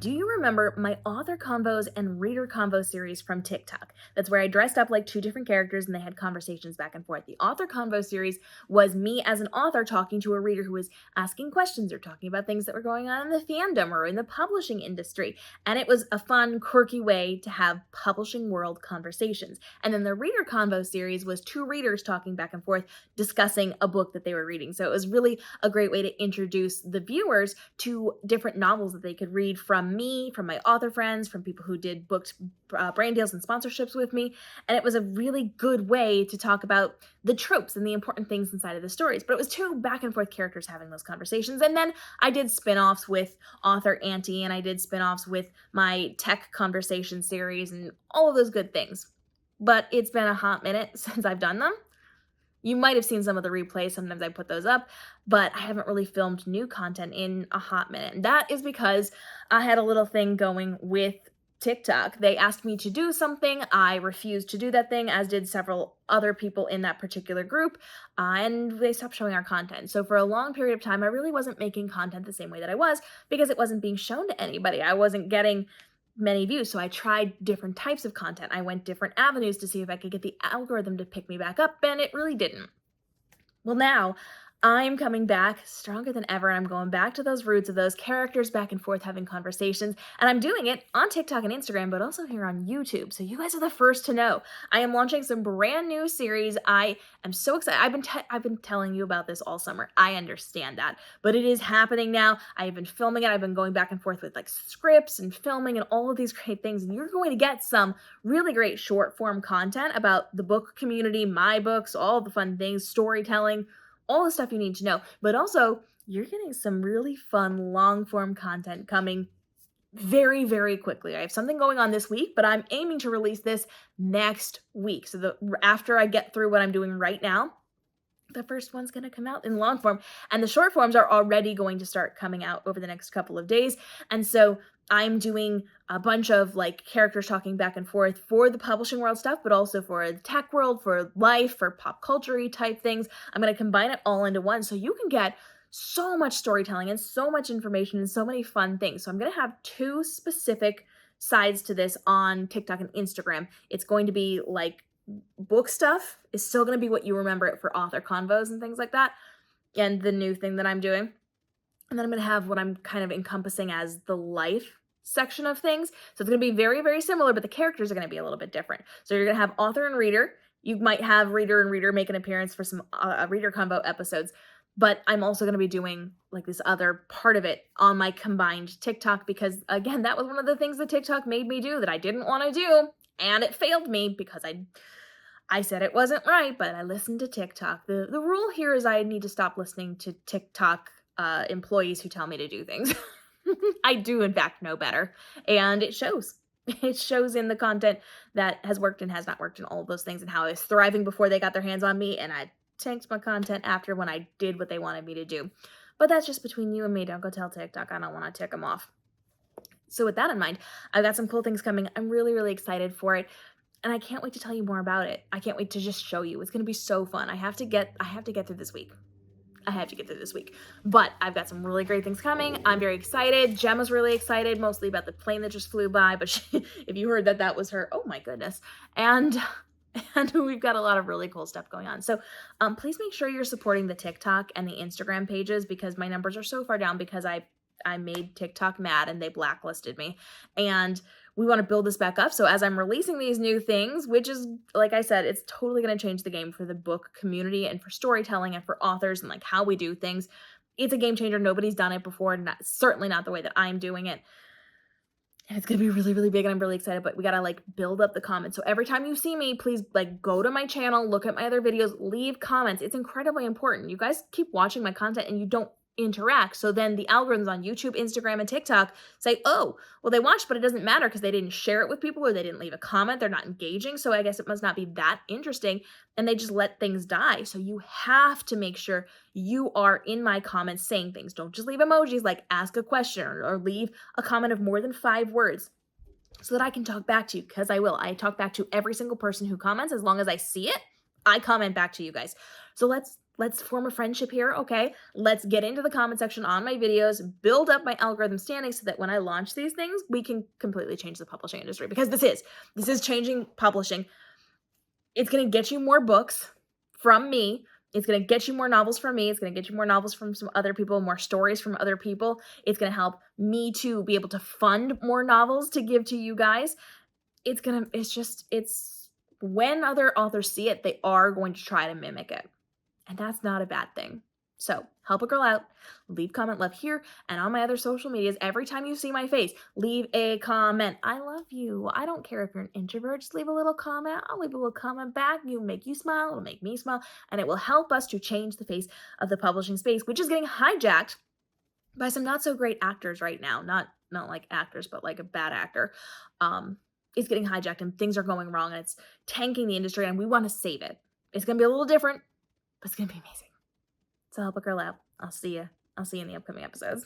Do you remember my author convos and reader convo series from TikTok? That's where I dressed up like two different characters and they had conversations back and forth. The author convo series was me as an author talking to a reader who was asking questions or talking about things that were going on in the fandom or in the publishing industry. And it was a fun, quirky way to have publishing world conversations. And then the reader convo series was two readers talking back and forth discussing a book that they were reading. So it was really a great way to introduce the viewers to different novels that they could read from me, from my author friends, from people who did booked brand deals and sponsorships with me. And it was a really good way to talk about the tropes and the important things inside of the stories. But it was two back and forth characters having those conversations. And then I did spin-offs with author Auntie, and I did spin-offs with my tech conversation series and all of those good things. But it's been a hot minute since I've done them. You might have seen some of the replays. Sometimes I put those up, but I haven't really filmed new content in a hot minute. And that is because I had a little thing going with TikTok. They asked me to do something. I refused to do that thing, as did several other people in that particular group, and they stopped showing our content. So for a long period of time, I really wasn't making content the same way that I was because it wasn't being shown to anybody. I wasn't getting many views. So I tried different types of content. I went different avenues to see if I could get the algorithm to pick me back up, and it really didn't. Well, now I'm coming back stronger than ever, and I'm going back to those roots of those characters back and forth having conversations, and I'm doing it on TikTok and Instagram, but also here on YouTube, so you guys are the first to know. I am launching some brand new series. I am so excited. I've been telling you about this all summer. I understand that, but it is happening now. I have been filming it. I've been going back and forth with like scripts and filming and all of these great things, and you're going to get some really great short form content about the book community, my books, all the fun things, storytelling, all the stuff you need to know. But also, you're getting some really fun long-form content coming very, very quickly. I have something going on this week, but I'm aiming to release this next week. So after I get through what I'm doing right now, the first one's going to come out in long form, and the short forms are already going to start coming out over the next couple of days. And so I'm doing a bunch of like characters talking back and forth for the publishing world stuff, but also for the tech world, for life, for pop culture-y type things. I'm going to combine it all into one so you can get so much storytelling and so much information and so many fun things. So I'm going to have two specific sides to this on TikTok and Instagram. It's going to be like book stuff is still going to be what you remember it for author convos and things like that, and the new thing that I'm doing. And then I'm going to have what I'm kind of encompassing as the life section of things. So it's going to be very, very similar, but the characters are going to be a little bit different. So you're going to have author and reader. You might have reader and reader make an appearance for some reader convo episodes, but I'm also going to be doing like this other part of it on my combined TikTok because, again, that was one of the things that TikTok made me do that I didn't want to do. And it failed me because I said it wasn't right, but I listened to TikTok. The rule here is I need to stop listening to TikTok employees who tell me to do things. I do, in fact, know better. And it shows. It shows in the content that has worked and has not worked and all of those things, and how I was thriving before they got their hands on me, and I tanked my content after when I did what they wanted me to do. But that's just between you and me. Don't go tell TikTok. I don't want to tick them off. So with that in mind, I've got some cool things coming. I'm really, really excited for it. And I can't wait to tell you more about it. I can't wait to just show you. It's going to be so fun. I have to get through this week. But I've got some really great things coming. I'm very excited. Gemma's really excited, mostly about the plane that just flew by. But if you heard that was her, oh my goodness. And we've got a lot of really cool stuff going on. So please make sure you're supporting the TikTok and the Instagram pages, because my numbers are so far down because I made TikTok mad and they blacklisted me. And we want to build this back up. So as I'm releasing these new things, which is, like I said, it's totally going to change the game for the book community and for storytelling and for authors and like how we do things. It's a game changer. Nobody's done it before, certainly not the way that I'm doing it. And it's going to be really, really big, and I'm really excited, but we got to like build up the comments. So every time you see me, please like go to my channel, look at my other videos, leave comments. It's incredibly important. You guys keep watching my content and you don't interact. So then the algorithms on YouTube, Instagram, and TikTok say, oh, well, they watched, but it doesn't matter because they didn't share it with people or they didn't leave a comment. They're not engaging. So I guess it must not be that interesting. And they just let things die. So you have to make sure you are in my comments saying things. Don't just leave emojis, like ask a question or leave a comment of more than 5 words so that I can talk back to you, because I will. I talk back to every single person who comments. As long as I see it, I comment back to you guys. So let's Let's form a friendship here, okay? Let's get into the comment section on my videos, build up my algorithm standing so that when I launch these things, we can completely change the publishing industry, because this is changing publishing. It's gonna get you more books from me. It's gonna get you more novels from me. It's gonna get you more novels from some other people, more stories from other people. It's gonna help me to be able to fund more novels to give to you guys. It's when other authors see it, they are going to try to mimic it. And that's not a bad thing. So help a girl out. Leave comment love here and on my other social medias. Every time you see my face, leave a comment. I love you. I don't care if you're an introvert. Just leave a little comment. I'll leave a little comment back. It'll make you smile. It'll make me smile. And it will help us to change the face of the publishing space, which is getting hijacked by some not so great actors right now. Not like actors, but like a bad actor. It's getting hijacked and things are going wrong and it's tanking the industry, and we want to save it. It's going to be a little different, but it's going to be amazing. So help a girl out. I'll see you in the upcoming episodes.